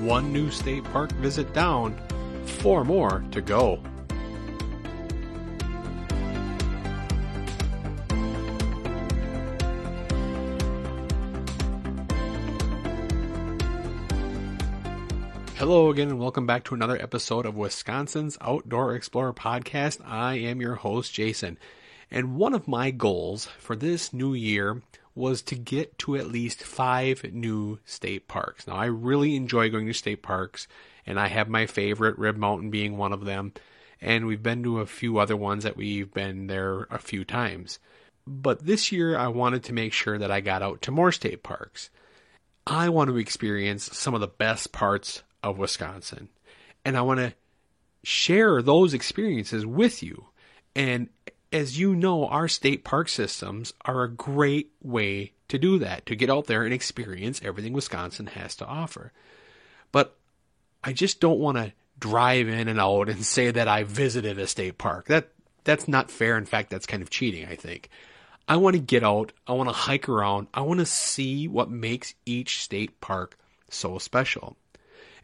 one new state park visit down, 4 more to go. Hello again and welcome back to another episode of Wisconsin's Outdoor Explorer Podcast. I am your host, Jason. And one of my goals for this new year was to get to at least 5 new state parks. Now, I really enjoy going to state parks, and I have my favorite, Rib Mountain being one of them. And we've been to a few other ones that we've been there a few times. But this year, I wanted to make sure that I got out to more state parks. I want to experience some of the best parts of Wisconsin, and I want to share those experiences with you. And as you know, our state park systems are a great way to do that, to get out there and experience everything Wisconsin has to offer. But I just don't want to drive in and out and say that I visited a state park. That's not fair. In fact, that's kind of cheating, I think. I want to get out, I want to hike around, I want to see what makes each state park so special.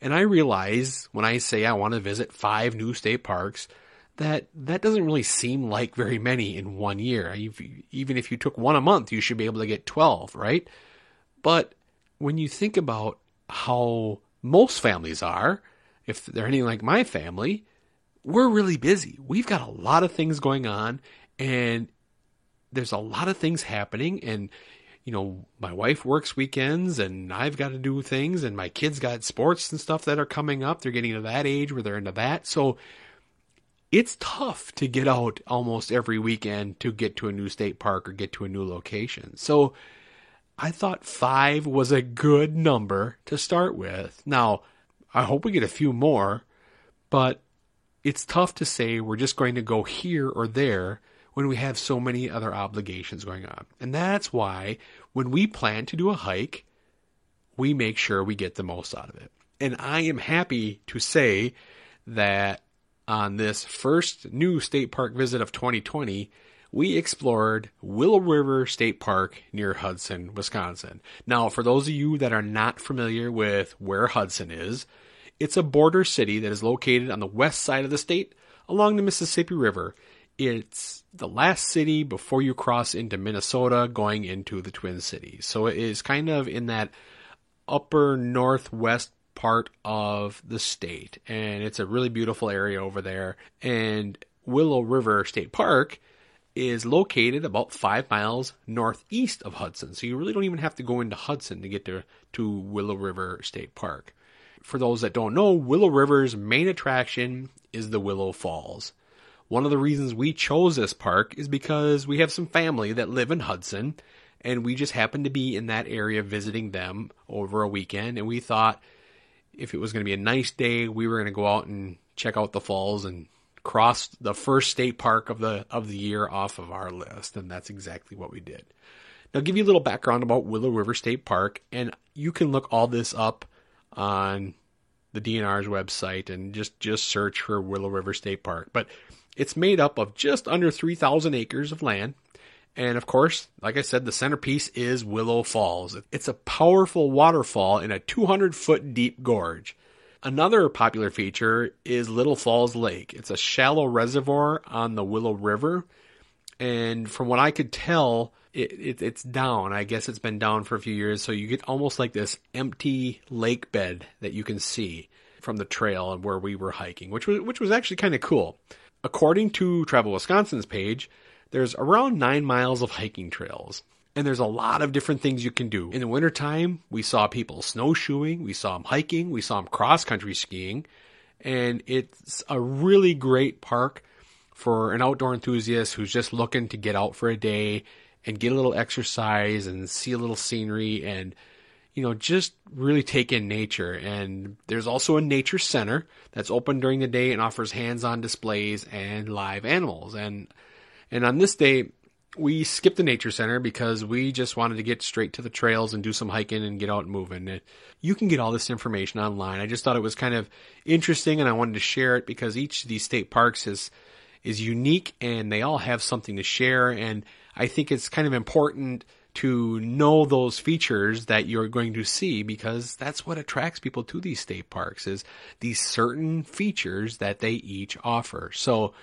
And I realize when I say I want to visit 5 new state parks, that doesn't really seem like very many in 1 year. Even if you took one a month, you should be able to get 12, right? But when you think about how most families are, if they're anything like my family, we're really busy. We've got a lot of things going on, and there's a lot of things happening, and you know, my wife works weekends and I've got to do things, and my kids got sports and stuff that are coming up. They're getting to that age where they're into that. So it's tough to get out almost every weekend to get to a new state park or get to a new location. So I thought 5 was a good number to start with. Now, I hope we get a few more, but it's tough to say we're just going to go here or there when we have so many other obligations going on. And that's why when we plan to do a hike, we make sure we get the most out of it. And I am happy to say that on this first new state park visit of 2020, we explored Willow River State Park near Hudson, Wisconsin. Now, for those of you that are not familiar with where Hudson is, it's a border city that is located on the west side of the state along the Mississippi River. It's the last city before you cross into Minnesota going into the Twin Cities. So it is kind of in that upper northwest part of the state. And it's a really beautiful area over there. And Willow River State Park is located about 5 miles northeast of Hudson. So you really don't even have to go into Hudson to get to Willow River State Park. For those that don't know, Willow River's main attraction is the Willow Falls. One of the reasons we chose this park is because we have some family that live in Hudson, and we just happened to be in that area visiting them over a weekend, and we thought if it was going to be a nice day, we were going to go out and check out the falls and cross the first state park of the year off of our list, and that's exactly what we did. Now, I'll give you a little background about Willow River State Park, and you can look all this up on the DNR's website and just search for Willow River State Park. But it's made up of just under 3,000 acres of land. And of course, like I said, the centerpiece is Willow Falls. It's a powerful waterfall in a 200-foot deep gorge. Another popular feature is Little Falls Lake. It's a shallow reservoir on the Willow River. And from what I could tell, it's down. I guess it's been down for a few years. So you get almost like this empty lake bed that you can see from the trail and where we were hiking, which was actually kind of cool. According to Travel Wisconsin's page, there's around 9 miles of hiking trails, and there's a lot of different things you can do. In the wintertime, we saw people snowshoeing, we saw them hiking, we saw them cross-country skiing, and it's a really great park for an outdoor enthusiast who's just looking to get out for a day and get a little exercise and see a little scenery and just really take in nature. And there's also a nature center that's open during the day and offers hands-on displays and live animals. And on this day, we skipped the nature center because we just wanted to get straight to the trails and do some hiking and get out and moving. You can get all this information online. I just thought it was kind of interesting, and I wanted to share it because each of these state parks is unique, and they all have something to share. And I think it's kind of important to know those features that you're going to see, because that's what attracts people to these state parks, is these certain features that they each offer. So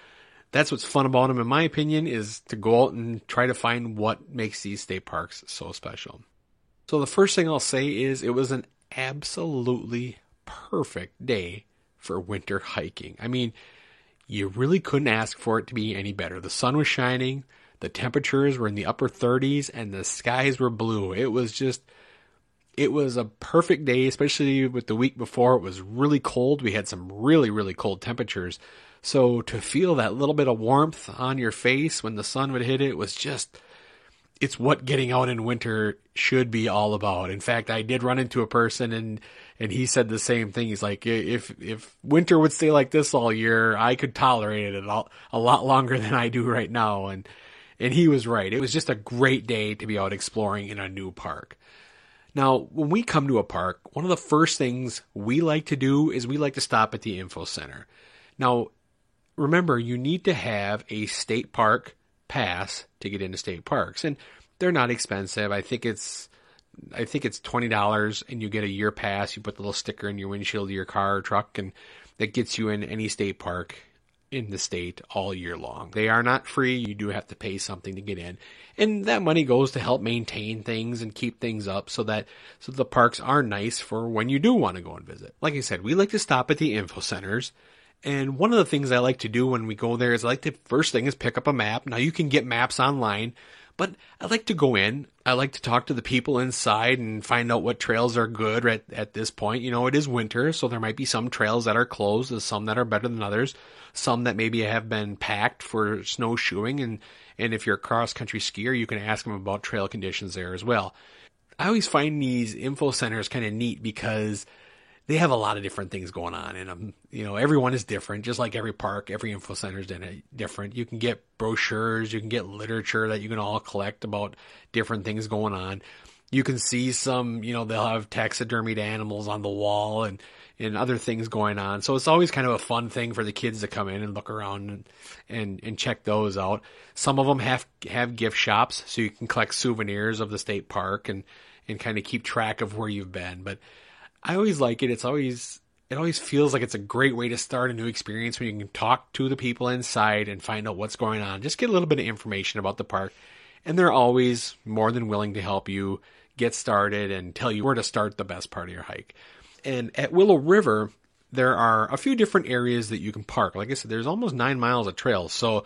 that's what's fun about them, in my opinion, is to go out and try to find what makes these state parks so special. So the first thing I'll say is it was an absolutely perfect day for winter hiking. I mean, you really couldn't ask for it to be any better. The sun was shining, the temperatures were in the upper 30s, and the skies were blue. It was a perfect day, especially with the week before. It was really cold. We had some really, really cold temperatures. So to feel that little bit of warmth on your face when the sun would hit it was just, it's what getting out in winter should be all about. In fact, I did run into a person and he said the same thing. He's like, if winter would stay like this all year, I could tolerate it a lot longer than I do right now. And he was right. It was just a great day to be out exploring in a new park. Now, when we come to a park, one of the first things we like to do is we like to stop at the info center. Now, remember, you need to have a state park pass to get into state parks, and they're not expensive. I think it's $20, and you get a year pass. You put the little sticker in your windshield of your car or truck, and that gets you in any state park in the state all year long. They are not free. You do have to pay something to get in, and that money goes to help maintain things and keep things up so the parks are nice for when you do want to go and visit. Like I said, we like to stop at the info centers. And one of the things I like to do when we go there is first thing is pick up a map. Now you can get maps online, but I like to go in. I like to talk to the people inside and find out what trails are good at this point. You know, it is winter, so there might be some trails that are closed, and some that are better than others, some that maybe have been packed for snowshoeing. And if you're a cross-country skier, you can ask them about trail conditions there as well. I always find these info centers kind of neat because they have a lot of different things going on in them. You know, everyone is different, just like every park, every info center is different. You can get brochures, you can get literature that you can all collect about different things going on. You can see some, they'll have taxidermied animals on the wall and other things going on. So it's always kind of a fun thing for the kids to come in and look around and check those out. Some of them have gift shops, so you can collect souvenirs of the state park and kind of keep track of where you've been. But I always like it. It always feels like it's a great way to start a new experience when you can talk to the people inside and find out what's going on. Just get a little bit of information about the park, and they're always more than willing to help you get started and tell you where to start the best part of your hike. And at Willow River, there are a few different areas that you can park. Like I said, there's almost 9 miles of trails, so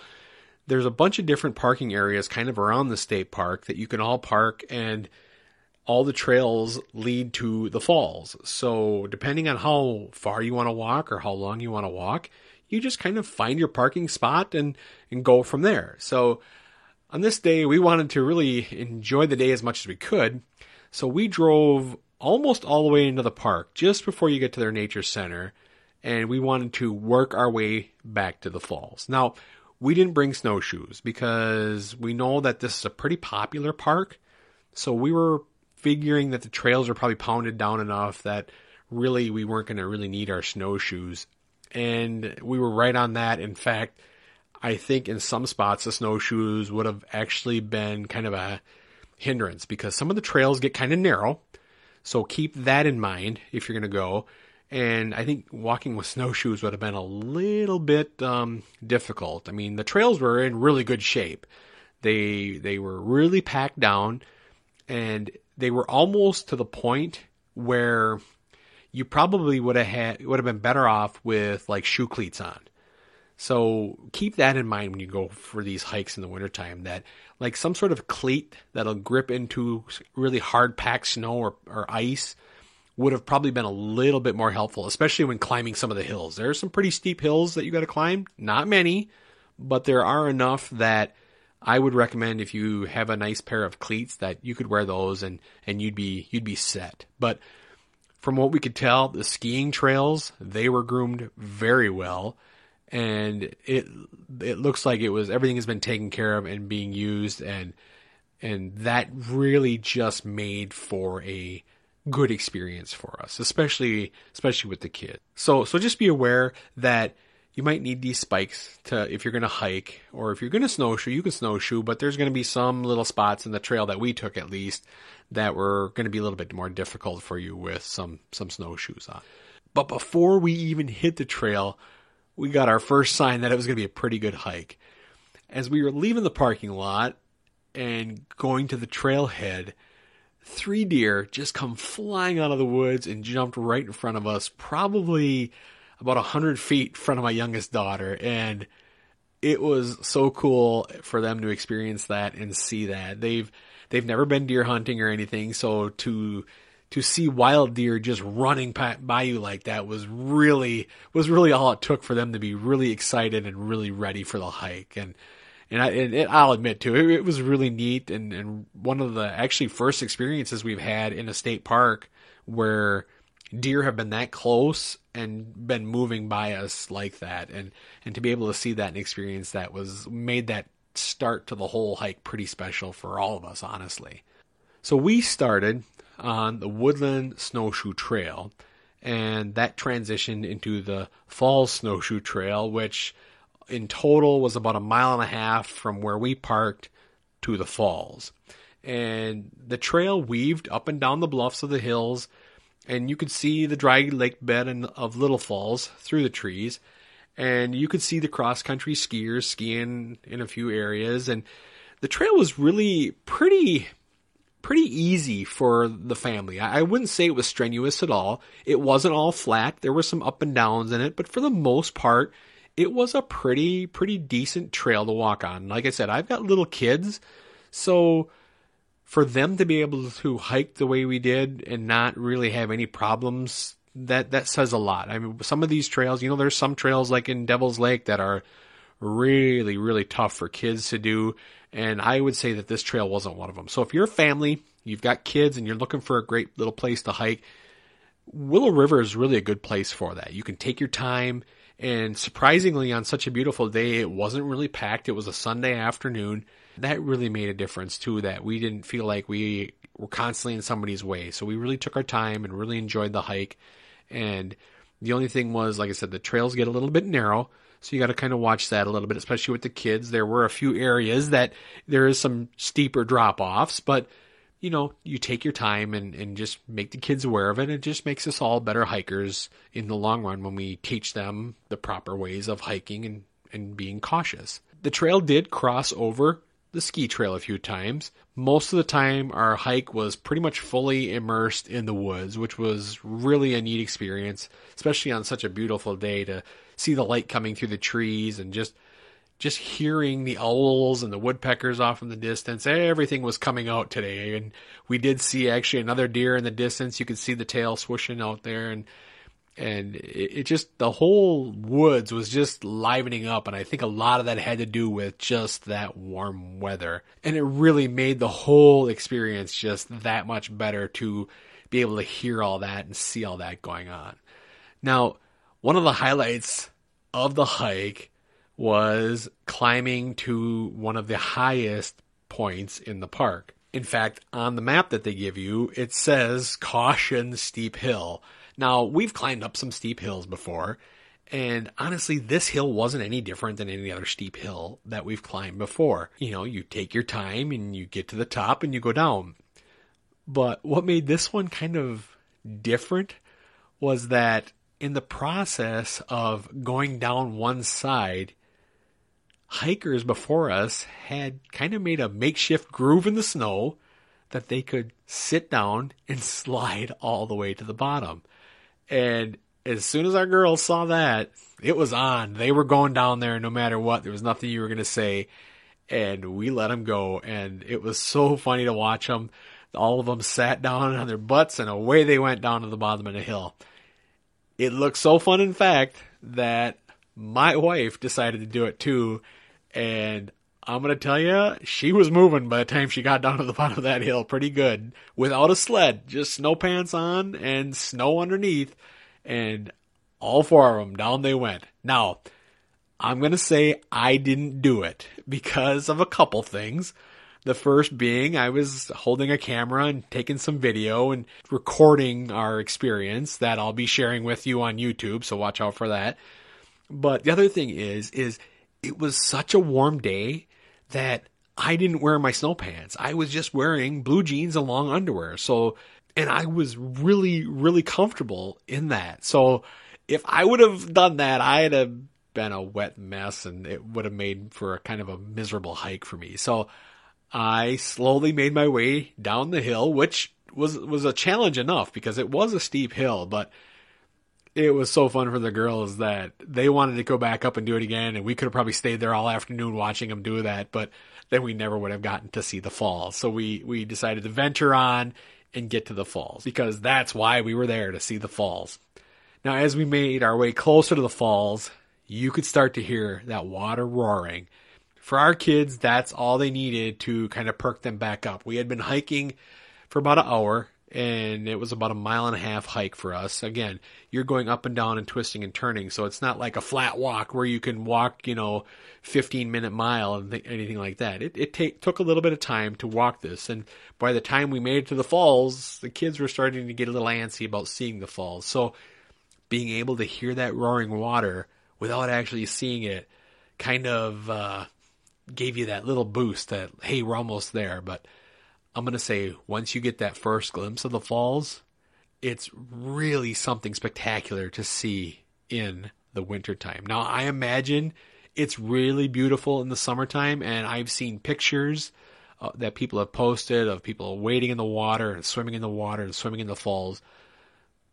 there's a bunch of different parking areas kind of around the state park that you can all park, and all the trails lead to the falls. So depending on how far you want to walk or how long you want to walk, you just kind of find your parking spot and go from there. So on this day, we wanted to really enjoy the day as much as we could. So we drove almost all the way into the park just before you get to their nature center, and we wanted to work our way back to the falls. Now, we didn't bring snowshoes because we know that this is a pretty popular park. So we were figuring that the trails are probably pounded down enough that really we weren't going to really need our snowshoes. And we were right on that. In fact, I think in some spots the snowshoes would have actually been kind of a hindrance because some of the trails get kind of narrow. So keep that in mind if you're going to go. And I think walking with snowshoes would have been a little bit difficult. I mean, the trails were in really good shape. They were really packed down, and they were almost to the point where you probably would have been better off with like shoe cleats on. So keep that in mind when you go for these hikes in the wintertime, that like some sort of cleat that'll grip into really hard packed snow or ice would have probably been a little bit more helpful, especially when climbing some of the hills. There are some pretty steep hills that you got to climb. Not many, but there are enough that I would recommend if you have a nice pair of cleats that you could wear those and you'd be set. But from what we could tell, the skiing trails, they were groomed very well, and it looks like everything has been taken care of and being used, and that really just made for a good experience for us, especially with the kids. So just be aware that you might need these spikes to, if you're going to hike, or if you're going to snowshoe, you can snowshoe, but there's going to be some little spots in the trail that we took at least that were going to be a little bit more difficult for you with some snowshoes on. But before we even hit the trail, we got our first sign that it was going to be a pretty good hike. As we were leaving the parking lot and going to the trailhead, 3 deer just come flying out of the woods and jumped right in front of us, probably about 100 feet in front of my youngest daughter. And it was so cool for them to experience that and see that. They've never been deer hunting or anything, so to see wild deer just running by you like that was really all it took for them to be really excited and really ready for the hike. And I'll admit too, it was really neat, and one of the actually first experiences we've had in a state park where deer have been that close and been moving by us like that, and to be able to see that and experience that made that start to the whole hike pretty special for all of us, honestly. So we started on the Woodland Snowshoe Trail, and that transitioned into the Falls Snowshoe Trail, which in total was about 1.5 miles from where we parked to the falls. And the trail weaved up and down the bluffs of the hills, and you could see the dry lake bed of Little Falls through the trees, and you could see the cross-country skiers skiing in a few areas. And the trail was really pretty easy for the family. I wouldn't say it was strenuous at all. It wasn't all flat. There were some up and downs in it, but for the most part, it was a pretty decent trail to walk on. Like I said, I've got little kids, so for them to be able to hike the way we did and not really have any problems, that says a lot. I mean, some of these trails, there's some trails like in Devil's Lake that are really tough for kids to do, and I would say that this trail wasn't one of them. So if you're a family, you've got kids, and you're looking for a great little place to hike, Willow River is really a good place for that. You can take your time, and surprisingly, on such a beautiful day, it wasn't really packed. It was a Sunday afternoon. That really made a difference too, that we didn't feel like we were constantly in somebody's way. So we really took our time and really enjoyed the hike. And the only thing was, like I said, the trails get a little bit narrow, so you got to kind of watch that a little bit, especially with the kids. There were a few areas that there is some steeper drop-offs, but you take your time and just make the kids aware of it. It just makes us all better hikers in the long run when we teach them the proper ways of hiking and being cautious. The trail did cross over the ski trail a few times. Most of the time, our hike was pretty much fully immersed in the woods, which was really a neat experience, especially on such a beautiful day to see the light coming through the trees and just hearing the owls and the woodpeckers off in the distance. Everything was coming out today, and we did see actually another deer in the distance. You could see the tail swooshing out there, and it just, the whole woods was just livening up, and I think a lot of that had to do with just that warm weather. And it really made the whole experience just that much better to be able to hear all that and see all that going on. Now, one of the highlights of the hike was climbing to one of the highest points in the park. In fact, on the map that they give you, it says Caution Steep Hill. Now, we've climbed up some steep hills before, and honestly, this hill wasn't any different than any other steep hill that we've climbed before. You take your time and you get to the top and you go down. But what made this one kind of different was that in the process of going down one side, hikers before us had kind of made a makeshift groove in the snow that they could sit down and slide all the way to the bottom. And as soon as our girls saw that, it was on. They were going down there no matter what. There was nothing you were going to say. And we let them go. And it was so funny to watch them. All of them sat down on their butts and away they went down to the bottom of the hill. It looked so fun, in fact, that my wife decided to do it too. And I'm going to tell you, she was moving by the time she got down to the bottom of that hill pretty good. Without a sled, just snow pants on and snow underneath. And all 4 of them, down they went. Now, I'm going to say I didn't do it because of a couple things. The first being I was holding a camera and taking some video and recording our experience that I'll be sharing with you on YouTube, so watch out for that. But the other thing is it was such a warm day that I didn't wear my snow pants. I was just wearing blue jeans and long underwear. So, and I was really, really comfortable in that. So if I would have done that, I'd have been a wet mess and it would have made for a kind of a miserable hike for me. So I slowly made my way down the hill, which was a challenge enough because it was a steep hill, but it was so fun for the girls that they wanted to go back up and do it again, and we could have probably stayed there all afternoon watching them do that, but then we never would have gotten to see the falls. So we decided to venture on and get to the falls because that's why we were there, to see the falls. Now, as we made our way closer to the falls, you could start to hear that water roaring. For our kids, that's all they needed to kind of perk them back up. We had been hiking for about an hour, and it was about a 1.5 mile hike for us. Again, you're going up and down and twisting and turning, so it's not like a flat walk where you can walk, 15-minute mile and anything like that. It took a little bit of time to walk this, and by the time we made it to the falls, the kids were starting to get a little antsy about seeing the falls. So being able to hear that roaring water without actually seeing it kind of gave you that little boost that, hey, we're almost there. But I'm going to say once you get that first glimpse of the falls, it's really something spectacular to see in the wintertime. Now, I imagine it's really beautiful in the summertime, and I've seen pictures that people have posted of people wading in the water and swimming in the water and swimming in the falls.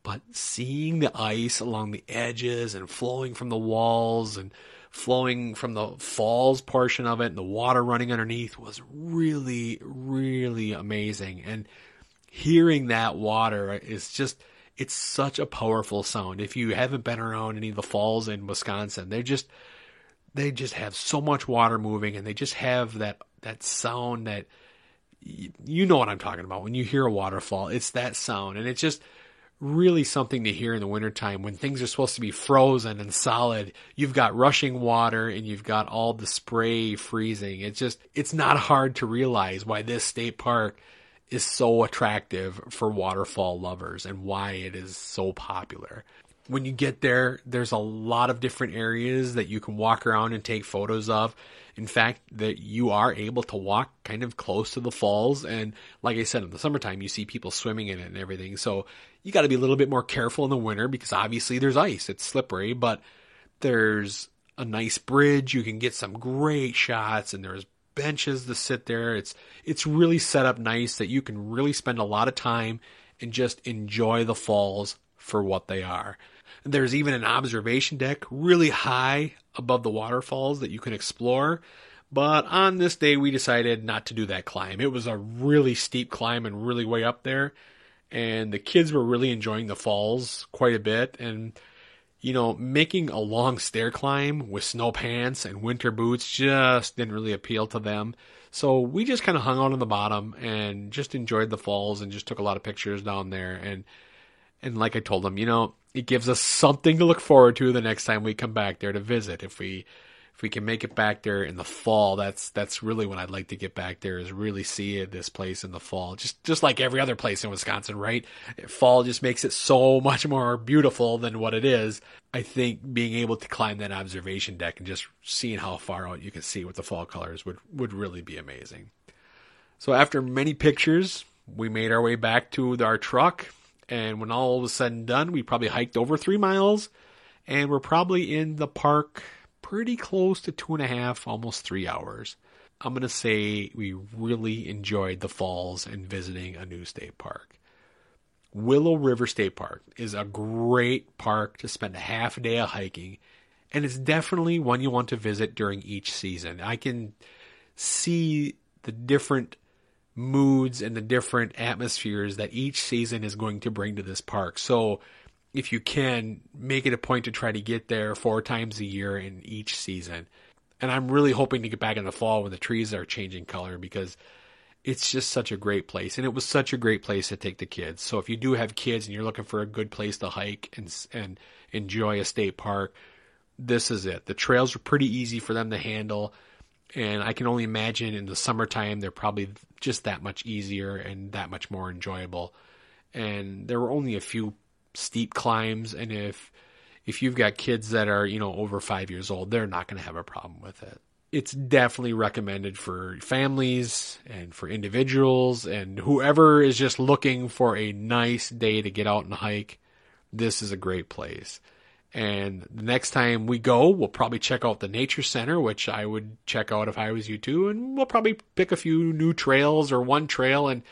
But seeing the ice along the edges and flowing from the walls and flowing from the falls portion of it and the water running underneath was really, really amazing. And hearing that water is just, it's such a powerful sound. If you haven't been around any of the falls in Wisconsin, they just have so much water moving, and they just have that sound that, you know what I'm talking about. When you hear a waterfall, it's that sound, and it's just really something to hear in the wintertime when things are supposed to be frozen and solid. You've got rushing water and you've got all the spray freezing. It's not hard to realize why this state park is so attractive for waterfall lovers and why it is so popular. When you get there, there's a lot of different areas that you can walk around and take photos of. In fact, that you are able to walk kind of close to the falls. And like I said, in the summertime, you see people swimming in it and everything. So you got to be a little bit more careful in the winter because obviously there's ice. It's slippery, but there's a nice bridge. You can get some great shots, and there's benches to sit there. It's really set up nice that you can really spend a lot of time and just enjoy the falls for what they are. There's even an observation deck really high above the waterfalls that you can explore. But on this day, we decided not to do that climb. It was a really steep climb and really way up there. And the kids were really enjoying the falls quite a bit. And, making a long stair climb with snow pants and winter boots just didn't really appeal to them. So we just kind of hung out on the bottom and just enjoyed the falls and just took a lot of pictures down there. And like I told them, it gives us something to look forward to the next time we come back there to visit. If we can make it back there in the fall, that's really when I'd like to get back there, is really see this place in the fall. Just like every other place in Wisconsin, right? Fall just makes it so much more beautiful than what it is. I think being able to climb that observation deck and just seeing how far out you can see with the fall colors would really be amazing. So after many pictures, we made our way back to our truck. And when all was said and done, we probably hiked over 3 miles, and we're probably in the park pretty close to 2.5, almost 3 hours. I'm going to say we really enjoyed the falls and visiting a new state park. Willow River State Park is a great park to spend a half a day of hiking, and it's definitely one you want to visit during each season. I can see the different moods and the different atmospheres that each season is going to bring to this park. So if you can, make it a point to try to get there 4 times a year in each season. And I'm really hoping to get back in the fall when the trees are changing color, because it's just such a great place. And it was such a great place to take the kids. So if you do have kids and you're looking for a good place to hike and enjoy a state park, this is it. The trails are pretty easy for them to handle. And I can only imagine in the summertime, they're probably just that much easier and that much more enjoyable. And there were only a few steep climbs. And if if you've got kids that are, over 5 years old, they're not going to have a problem with it. It's definitely recommended for families and for individuals and whoever is just looking for a nice day to get out and hike. This is a great place. And the next time we go, we'll probably check out the Nature Center, which I would check out if I was you too. And we'll probably pick a few new trails or one trail and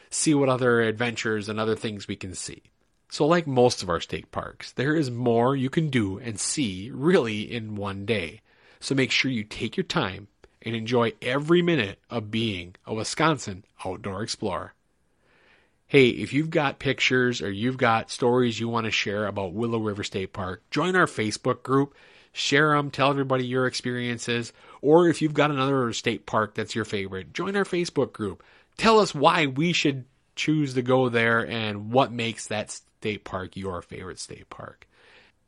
see what other adventures and other things we can see. So like most of our state parks, there is more you can do and see really in one day. So make sure you take your time and enjoy every minute of being a Wisconsin outdoor explorer. Hey, if you've got pictures or you've got stories you want to share about Willow River State Park, join our Facebook group, share them, tell everybody your experiences, or if you've got another state park that's your favorite, join our Facebook group. Tell us why we should choose to go there and what makes that state park your favorite state park.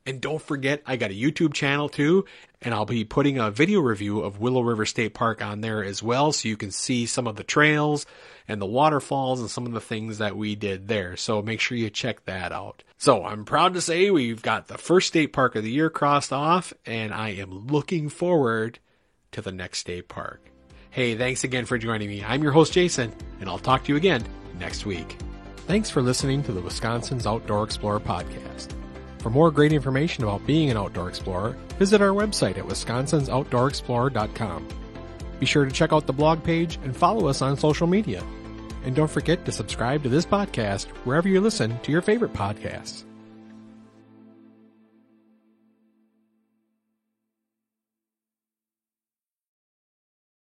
And don't forget, I got a YouTube channel too, and I'll be putting a video review of Willow River State Park on there as well, so you can see some of the trails and the waterfalls and some of the things that we did there. So make sure you check that out. So I'm proud to say we've got the first state park of the year crossed off, and I am looking forward to the next state park. Hey, thanks again for joining me. I'm your host, Jason, and I'll talk to you again next week. Thanks for listening to the Wisconsin's Outdoor Explorer podcast. For more great information about being an outdoor explorer, visit our website at wisconsinsoutdoorexplorer.com. Be sure to check out the blog page and follow us on social media. And don't forget to subscribe to this podcast wherever you listen to your favorite podcasts.